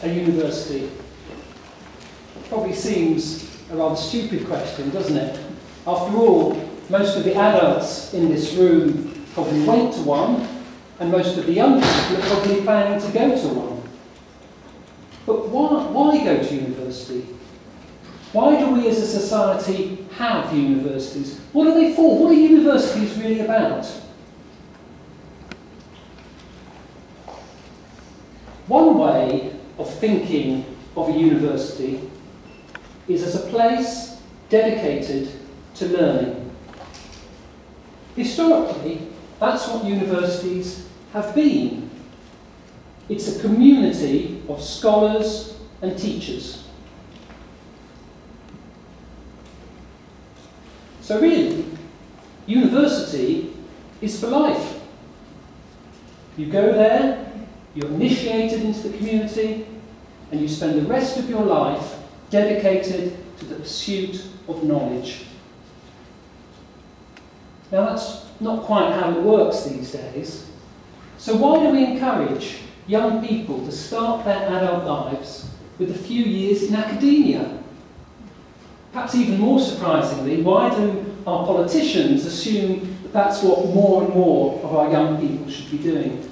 a university? Probably seems a rather stupid question, doesn't it? After all, most of the adults in this room probably went to one, and most of the young people are probably planning to go to one. But why go to university? Why do we as a society have universities? What are they for? What are universities really about? One way of thinking of a university is as a place dedicated to learning. Historically, that's what universities have been. It's a community of scholars and teachers. So really, university is for life. You go there, you're initiated into the community, and you spend the rest of your life dedicated to the pursuit of knowledge. Now that's not quite how it works these days. So why do we encourage young people to start their adult lives with a few years in academia? Perhaps even more surprisingly, why do our politicians assume that that's what more and more of our young people should be doing?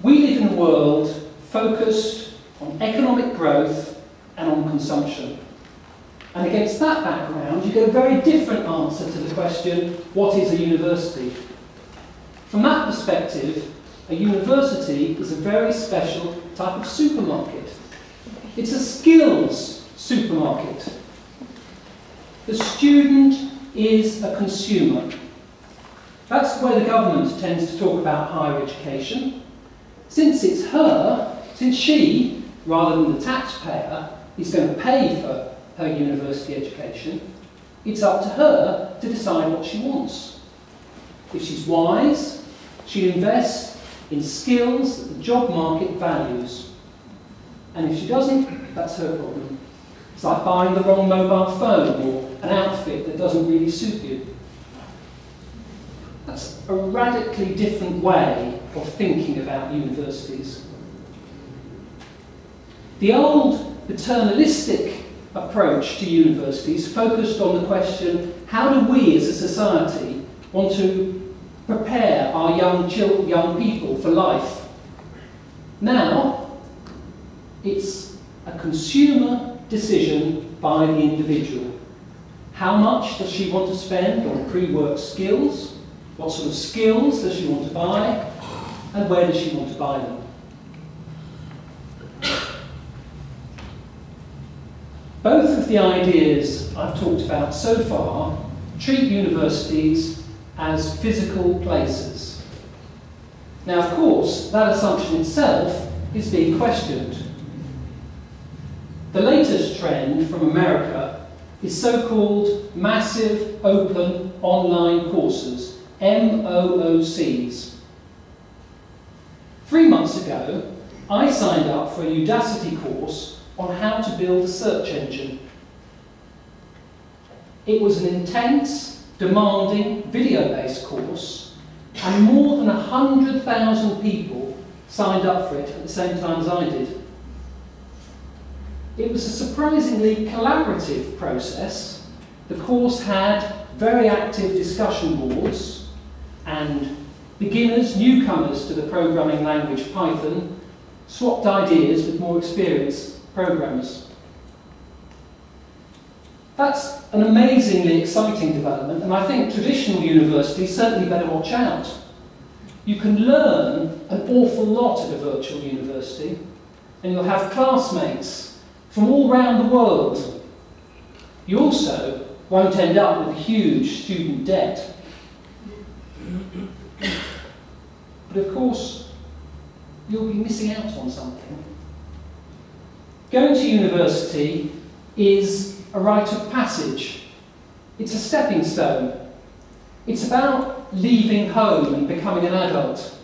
We live in a world focused on economic growth and on consumption. And against that background, you get a very different answer to the question, what is a university? From that perspective, a university is a very special type of supermarket. It's a skills supermarket. The student is a consumer. That's the way the government tends to talk about higher education. Since she, rather than the taxpayer, is going to pay for her university education, it's up to her to decide what she wants. If she's wise, she'll invest in skills that the job market values. And if she doesn't, that's her problem. It's like buying the wrong mobile phone or an outfit that doesn't really suit you. That's a radically different way of thinking about universities. The old paternalistic approach to universities focused on the question, how do we as a society want to prepare our young people for life? Now, it's a consumer decision by the individual. How much does she want to spend on pre-work skills? What sort of skills does she want to buy? And where does she want to buy them? Both of the ideas I've talked about so far treat universities as physical places. Now, of course, that assumption itself is being questioned. The latest trend from America is so-called massive open online courses, MOOCs. 3 months ago, I signed up for a Udacity course on how to build a search engine. It was an intense, demanding, video-based course, and more than 100,000 people signed up for it at the same time as I did. It was a surprisingly collaborative process. The course had very active discussion boards, and beginners, newcomers to the programming language Python, swapped ideas with more experienced programmers. That's an amazingly exciting development, and I think traditional universities certainly better watch out. You can learn an awful lot at a virtual university, and you'll have classmates from all around the world. You also won't end up with huge student debt. But of course, you'll be missing out on something. Going to university is a rite of passage. It's a stepping stone. It's about leaving home and becoming an adult.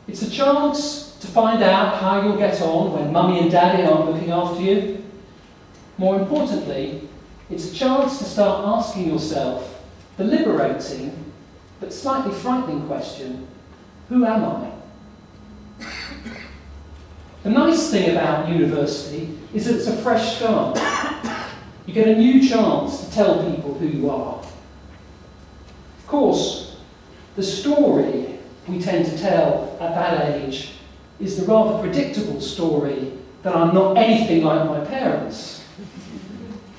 It's a chance to find out how you'll get on when mummy and daddy aren't looking after you. More importantly, it's a chance to start asking yourself the liberating but slightly frightening question, who am I? The nice thing about university is that it's a fresh start. You get a new chance to tell people who you are. Of course, the story we tend to tell at that age is the rather predictable story that I'm not anything like my parents.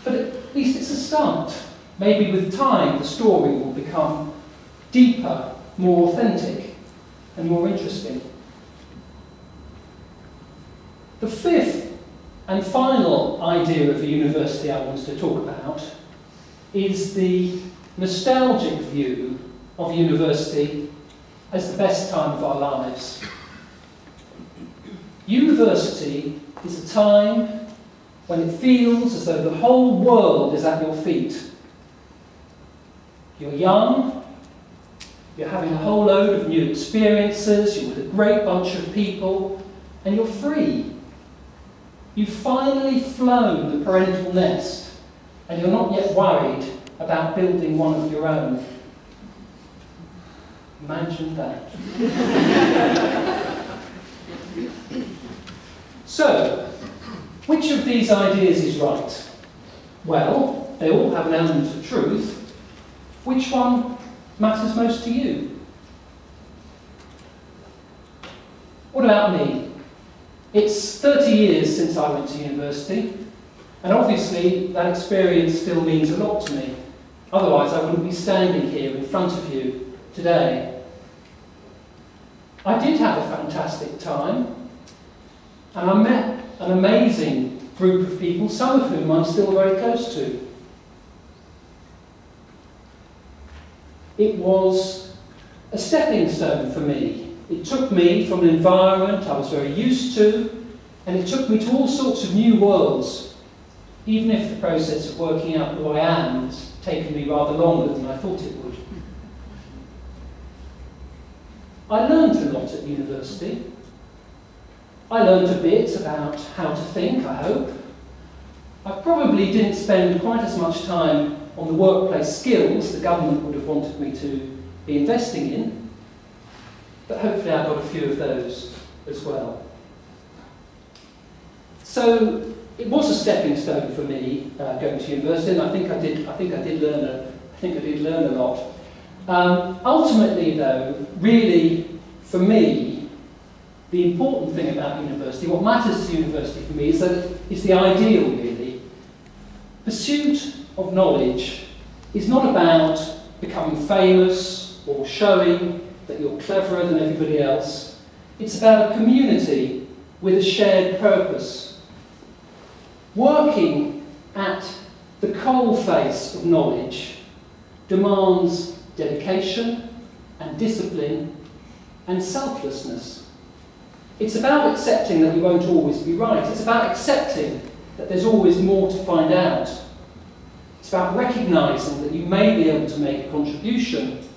But at least it's a start. Maybe with time the story will become deeper, more authentic, and more interesting. The fifth and final idea of the university I wanted to talk about is the nostalgic view of university as the best time of our lives. University is a time when it feels as though the whole world is at your feet. You're young, you're having a whole load of new experiences, you're with a great bunch of people, and you're free. You've finally flown the parental nest, and you're not yet worried about building one of your own. Imagine that. So, which of these ideas is right? Well, they all have an element of truth. Which one matters most to you? What about me? It's 30 years since I went to university, and obviously that experience still means a lot to me. Otherwise I wouldn't be standing here in front of you today. I did have a fantastic time, and I met an amazing group of people, some of whom I'm still very close to. It was a stepping stone for me. It took me from an environment I was very used to, and it took me to all sorts of new worlds, even if the process of working out who I am has taken me rather longer than I thought it would. I learned a lot at university. I learned a bit about how to think, I hope. I probably didn't spend quite as much time on the workplace skills the government would have wanted me to be investing in, but hopefully I got a few of those as well. So it was a stepping stone for me going to university, and I think I did learn a lot. Ultimately, though, really for me, the important thing about university, what matters to university for me, is that it's the ideal, really. Pursuit of knowledge is not about becoming famous or showing that you're cleverer than everybody else. It's about a community with a shared purpose. Working at the coalface of knowledge demands dedication and discipline and selflessness. It's about accepting that you won't always be right. It's about accepting that there's always more to find out. It's about recognising that you may be able to make a contribution,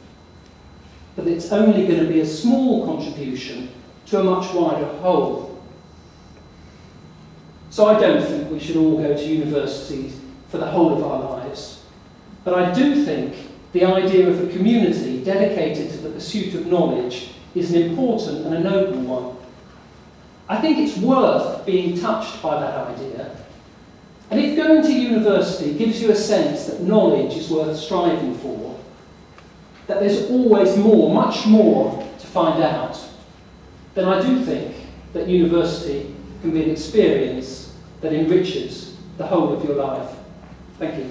but it's only going to be a small contribution to a much wider whole. So I don't think we should all go to universities for the whole of our lives, but I do think the idea of a community dedicated to the pursuit of knowledge is an important and a noble one. I think it's worth being touched by that idea. And if going to university gives you a sense that knowledge is worth striving for, that there's always more, much more to find out, then I do think that university can be an experience that enriches the whole of your life. Thank you.